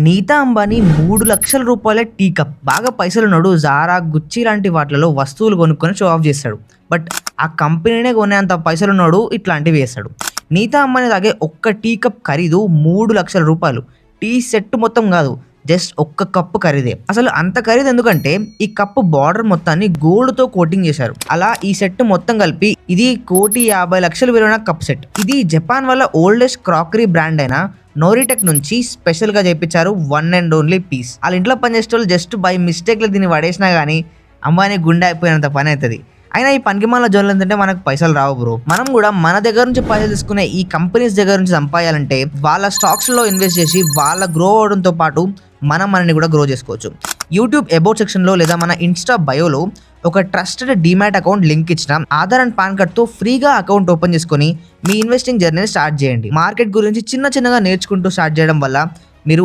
నీతా అంబానీ 3,00,000 రూపాయల tea cup. బాగా పైసలున్నోడు Zara, గుచ్చి లాంటి వాటిలలో వస్తువులు కొనుక్కొని షో ఆఫ్ చేస్తాడు. బట్ ఆ కంపెనీనే కొనేంత పైసలున్నోడు ఇట్లాంటివి వేస్తాడు. నీతా అంబానీ తాగే ఒక్క టీ కప్ ఖరీదు 3,00,000 రూపాయలు. టీ సెట్ మొత్తం కాదు, జస్ట్ ఒక్క కప్పు ఖరీదే. అసలు అంత ఖరీదు ఎందుకంటే ఈ కప్పు బార్డర్ మొత్తాన్ని గోల్డ్ తో కోటింగ్ చేశారు. అలా ఈ సెట్ మొత్తం కలిపి ఇది 1,50,00,000 విలువైన కప్ సెట్. ఇది జపాన్ వల్ల ఓల్డెస్ట్ క్రాకరీ బ్రాండ్ అయిన నోరిటెక్ నుంచి స్పెషల్ గా చేయించారు. One and only piece. వాళ్ళ ఇంట్లో పనిచేసే వాళ్ళు జస్ట్ బై మిస్టేక్ లో దీన్ని పడేసినా గానీ అంబానీ గుండె అయిపోయినంత పని అవుతుంది. అయినా ఈ పనికిమాల జోన్లు ఏంటంటే మనకు పైసలు రావు బ్రో. మనం కూడా మన దగ్గర నుంచి పైసలు తీసుకునే ఈ కంపెనీస్ దగ్గర నుంచి సంపాయాలంటే వాళ్ళ స్టాక్స్ లో ఇన్వెస్ట్ చేసి వాళ్ళ గ్రో అవడంతో పాటు మనం మనని కూడా గ్రో చేసుకోవచ్చు. యూట్యూబ్ అబౌట్ సెక్షన్ లో లేదా మన ఇన్స్టా బయోలో ఒక ట్రస్టెడ్ డీమ్యాట్ అకౌంట్ లింక్ ఇచ్చిన ఆధార్ అండ్ పాన్ కార్డ్ తో ఫ్రీగా అకౌంట్ ఓపెన్ చేసుకొని మీ ఇన్వెస్టింగ్ జర్నీని స్టార్ట్ చేయండి. మార్కెట్ గురించి చిన్నగా నేర్చుకుంటూ స్టార్ట్ చేయడం వల్ల మీరు